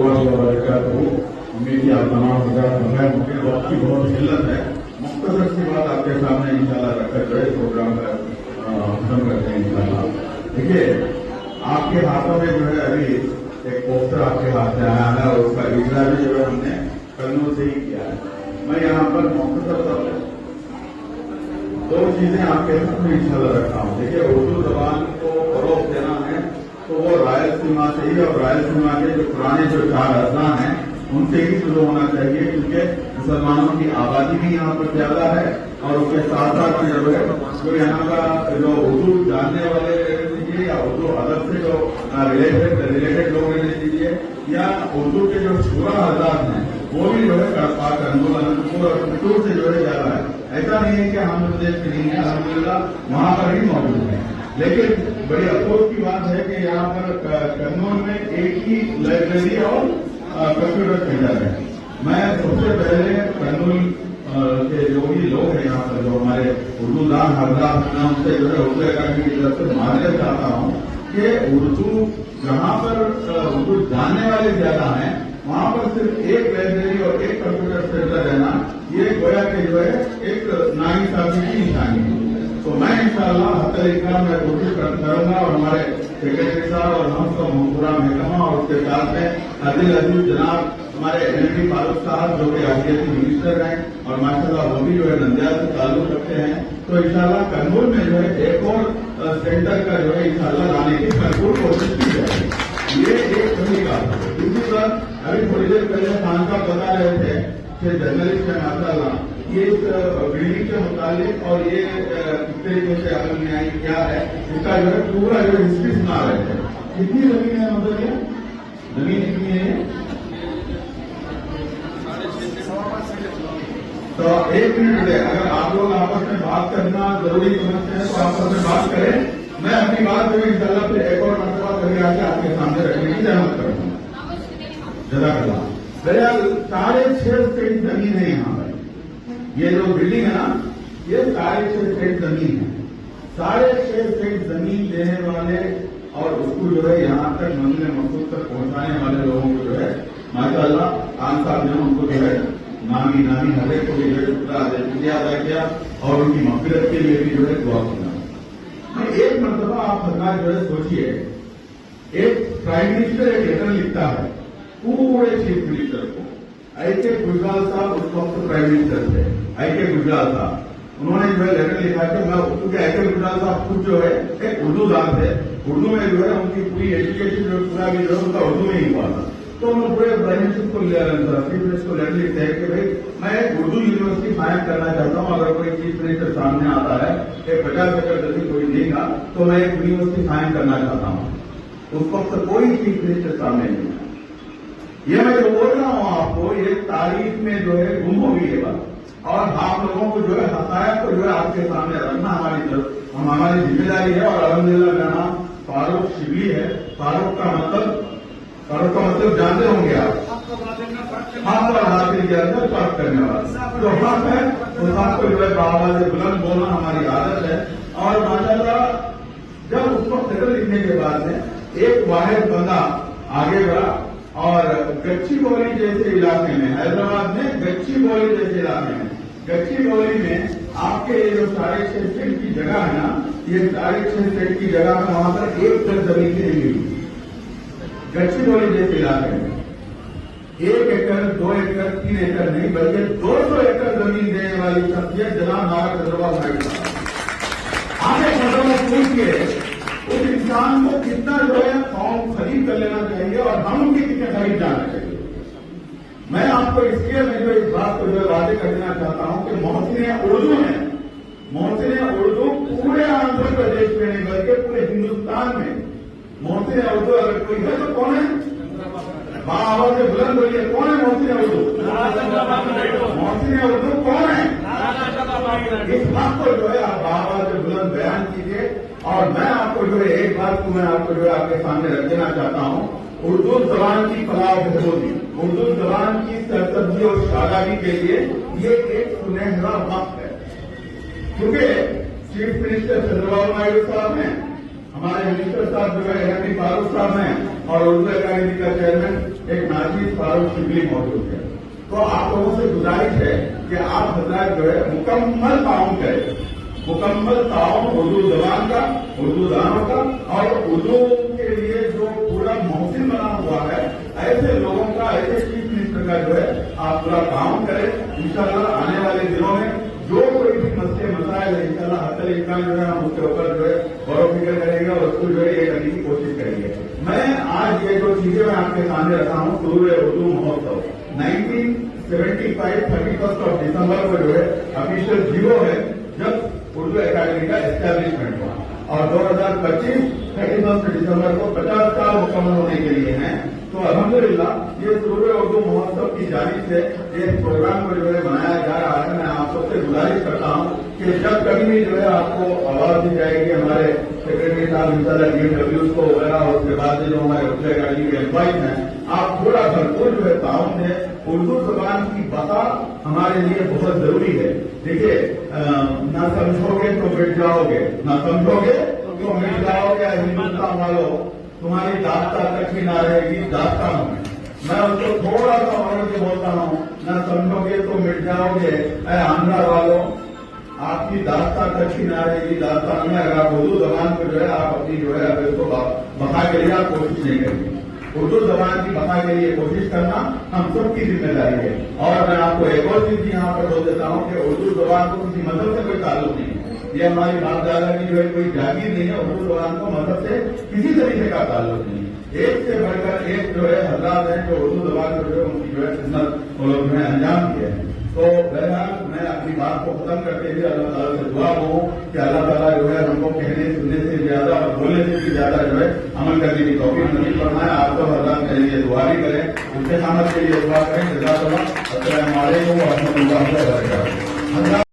امید کی آپ تمام ممکن وقت کی بہت قلت ہے. مختصر سی بات آپ کے سامنے انشاءاللہ رکھ کر جو ہے پروگرام کا ختم کرتے ہیں انشاءاللہ. دیکھیے آپ کے ہاتھوں میں جو ہے ابھی ایک پوسٹر آپ کے ہاتھ میں آیا ہے اور اس کا اجرا بھی جو ہے ہم نے قانون سے ہی کیا ہے. میں یہاں پر مختصر طور پر دو چیزیں آپ کے ساتھ میں انشاءاللہ رکھتا ہوں. دیکھیے اردو زبان کو فروغ دینا ہے تو وہ رائل سیما سے ہی, اور رائل سیما کے جو پرانے جو 4 اضلاع ہیں ان سے ہی شروع ہونا چاہیے, کیونکہ مسلمانوں کی آبادی بھی یہاں پر زیادہ ہے اور اس کے ساتھ ساتھ جو ہے جو یہاں کا جو اردو جاننے والے رہنے دیجیے یا اردو ادب سے جو ریلیٹڈ لوگ رہنے دیجیے یا اردو کے جو شورا حضرات ہیں وہ بھی جو ہے کڑپا کرنول سے جو ہے زیادہ ہے. ایسا نہیں ہے کہ ہم پردیش کے نہیں ہیں, الحمدللہ وہاں پر ہی موجود ہیں. لیکن بڑی افسوس کی بات ہے کہ یہاں پر کرنول میں ایک ہی لائبریری اور کمپیوٹر سینٹر ہے. میں سب سے پہلے کرنول کے جو بھی لوگ ہیں یہاں پر جو ہمارے اردو دان حضرات ہیں ان سے جو ہے اردو اکیڈمی کی طرف سے معذرت چاہتا ہوں کہ اردو جہاں پر اردو جاننے والے زیادہ ہیں وہاں پر صرف ایک لائبریری اور ایک کمپیوٹر سینٹر رہنا یہ گویا کہ جو ہے ایک ناانصافی کی نشانی ہے. تو میں انشاءاللہ حتی الامکان میں کوشش کروں گا اور ہمارے سیکرٹری صاحب اور ہم سب پورا محکمہ اور اس کے ساتھ میں عادل عزیز جناب ہمارے LND فاروق صاحب جو کہ آرٹیسی منسٹر ہیں اور ماشاءاللہ وہ بھی جو ہے نندیال سے تعلق رکھتے ہیں, تو انشاءاللہ کرنول میں جو ہے ایک اور سینٹر کا جو ہے انشاءاللہ لانے کی بھرپور کوشش کی جائے گی. یہ ایک بڑی بات ہے. دوسری بات ابھی تھوڑی دیر پہلے خان صاحب بتا رہے تھے کہ جرنلسٹ ہے ماشاءاللہ یہ بلڈنگ کے متعلق اور یہ کس طریقے سے عمل میں آئی کیا ہے اس کا جو ہے پورا جو ہسٹری سنا رہے تھے. کتنی زمین ہے مطلب یہ زمین کتنی ہے؟ تو 1 منٹ ہے, اگر آپ لوگ آپس میں بات کرنا ضروری سمجھتے ہیں تو آپس میں بات کریں. میں اپنی بات جو ہے انشاءاللہ پھر ایک اور مرتبہ کبھی آ کے آپ کے سامنے رکھنے کی زحمت کروں گا. جزاک اللہ. بہرحال 6.5 سینٹ زمین ہے یہاں پر. یہ جو بلڈنگ ہے نا یہ 6.5 سینٹ زمین ہے. 6.5 سینٹ زمین دینے والے اور اس کو جو ہے یہاں تک منزل مقصود تک پہنچانے والے لوگوں کو جو ہے ماشاءاللہ خان صاحب نے ان کو جو ہے نامی ہر ایک کو بھی جو ہے ادا کیا اور ان کی مغفرت کے لیے بھی جو ہے دعا کرنا. ایک مرتبہ آپ حضرات جو ہے سوچیے, ایک پرائم منسٹر ایک لیٹر لکھتا ہے پورے چیف منسٹر کو. I.K. گجرال صاحب اس وقت پرائم منسٹر تھے, I.K. گجرال صاحب. انہوں نے جو ہے لیٹر لکھا کہ میں کیونکہ I.K. گجرال صاحب خود جو ہے ایک اردو دان تھے, اردو میں جو ہے ان کی پوری ایجوکیشن جو پورا بھی جو ہے ان کا اردو میں ہی ہوا تھا. تو انہوں نے پورے پرائم منسٹر کو چیف منسٹر کو لیٹر لکھتے ہیں کہ بھائی میں ایک اردو یونیورسٹی قائم کرنا چاہتا ہوں, اگر کوئی چیف منسٹر سامنے آتا ہے کہ 50 ایکڑ زمین کوئی دے گا تو میں ایک یونیورسٹی قائم کرنا چاہتا ہوں. اس وقت کوئی چیف منسٹر سامنے نہیں ہے. یہ میں جو بول رہا ہوں آپ کو یہ تاریخ میں جو ہے گم ہو گئی یہ بات, اور آپ لوگوں کو جو ہے حقائق کو جو ہے آپ کے سامنے رکھنا ہماری ذمہ داری ہے. اور الحمدللہ میرا نام فاروق شبلی ہے. فاروق کا مطلب جانتے ہوں گے آپ, حق اور حاصل کے اندر فرق کرنے والا جو حق ہے اس حق کو جو ہے بآواز بلند بولنا ہماری عادت ہے. اور ماشاءاللہ جب اس کو لیٹر لکھنے کے بعد میں ایک واحد بندہ آگے بڑھا اور گچی بولی جیسے علاقے میں, حیدرآباد میں گچی بولی جیسے علاقے میں, گچی بولی میں آپ کے جو 6.5 سینٹ کی جگہ ہے نا, یہ 6.5 سینٹ کی جگہ میں وہاں پر 1 ایکڑ زمین کی نہیں ملی. گچی بولی جیسے علاقے میں 1 ایکڑ 2 ایکڑ 3 ایکڑ نہیں بلکہ 200 ایکڑ زمین دینے والی شخصیت جناب نارا چندربابو نائیڈو صاحب. آگے مطلب پوچھیے اس انسان کو کتنا جو ہے قوم خرید کر لینا چاہیے اور ہم ان کی کتنے خرید جانا چاہیے. میں آپ کو اس لیے میں جو اس بات کو جو ہے واضح کر دینا چاہتا ہوں کہ محسن اردو پورے آندھر پردیش میں نہیں بلکہ پورے ہندوستان میں محسن اردو اگر کوئی ہے تو کون ہے؟ بآواز سے بلند بولیے, کون ہے محسن اردو؟ محسن اردو کون ہے؟ اس بات کو جو ہے آپ بآواز سے بلند بیان کیجیے. اور میں آپ کو جو ہے ایک بات کو میں آپ کو جو ہے آپ کے سامنے رکھ دینا چاہتا ہوں, اردو زبان کی فلاح و بہبودی, اردو زبان کی سرسبزی اور شادابی کے لیے یہ ایک سنہرا وقت ہے. کیونکہ چیف منسٹر چندربابو نائیڈو صاحب ہیں, ہمارے منسٹر صاحب جو ہے LND فاروق صاحب ہیں, اور اردو اکیڈمی کا چیئرمین ایک ناجیز فاروق شبلی موجود ہے. تو آپ لوگوں سے گزارش ہے کہ آپ حضرات جو ہے مکمل تعاون کریں, مکمل تعاون اردو زبان کا, اردو دانوں کا, اور اردو کے لیے جو پورا محسن بنا ہوا ہے ایسے لوگوں کا, ایسے چیف منسٹر کا جو ہے آپ پورا تعاون کریں. انشاءاللہ آنے والے دنوں میں جو کوئی بھی مسئلے مسائل ہے انشاءاللہ حتی الامکان جو ہے ہم اس کے اوپر جو ہے غور و فکر کریں گے اور اس کو جو ہے یہ کرنے کی کوشش کریں گے. میں آج یہ جو چیزیں میں آپ کے سامنے رکھا ہوں, شروع اردو مہوتسو 1975 31 دسمبر کو جو ہے آفیشیل زیرو ہے جب اردو اکیڈمی کا اسٹیبلشمنٹ ہوا, اور 2025 31 دسمبر کو 50 سال مکمل ہونے کے لیے ہیں. تو الحمدللہ یہ شروع اردو مہوتسو کی جانب سے ایک پروگرام کو جو ہے بنایا جا رہا ہے. میں آپ سب سے گزارش کرتا ہوں کہ جب کبھی بھی جو ہے آپ کو آواز دی جائے گی ہمارے سیکرٹری صاحب انشاءاللہ DMWs کو وغیرہ, اور اس کے بعد جو ہمارے اردو اکیڈمی کے امپلائز ہیں, آپ تھوڑا بھرپور جو ہے تعاون دیں. اردو زبان کی بقا ہمارے لیے بہت ضروری ہے. دیکھیے, نہ سمجھو گے تو مٹ جاؤ گے, نہ سمجھو گے تو مٹ جاؤ گے. ہندوستان والوں, تمہاری داستان تک ہی نہ رہے گی داستانوں میں. میں اس کو تھوڑا سا اور کے بولتا ہوں, نہ سمجھو گے تو مٹ جاؤ گے. اے آندھرا والوں, آپ کی داستان تک ہی نہ رہے گی داستان میں. اگر آپ اردو زبان کو جو ہے آپ اپنی جو ہے اس کو بقا کے لیے آپ کوشش نہیں کریں گے. اردو زبان کی بقا کے لیے کوشش کرنا ہم سب کی ذمہ داری ہے. اور میں آپ کو ایک اور چیز یہاں پر بول دیتا ہوں کہ اردو زبان کو کسی مذہب سے کوئی تعلق نہیں ہے. یہ ہماری باپ دادا کی جو ہے کوئی جاگیر نہیں ہے. اردو زبان کو مذہب سے کسی طریقے کا تعلق نہیں ہے. ایک سے بڑھ کر ایک جو ہے حضرات ہیں جو اردو زبان کو جو ہے ان کی جو ہے خدمت وہ لوگ نے انجام دیا ہے. تو بہرحال میں اپنی بات کو ختم کرتے ہوئے اللہ تعالیٰ سے دعا ہوں کہ اللہ تعالیٰ جو ہے ہم کو کہنے سننے سے زیادہ اور بولنے سے بھی زیادہ جو ہے عمل کرنے کی توفیق نصیب فرمائے. آپ کو حضرات کے لیے دعا بھی کریں, استقامت کے لیے دعا کریں. جزاک اللہ. السلام علیکم و رحمۃ اللہ وبرکاتہ.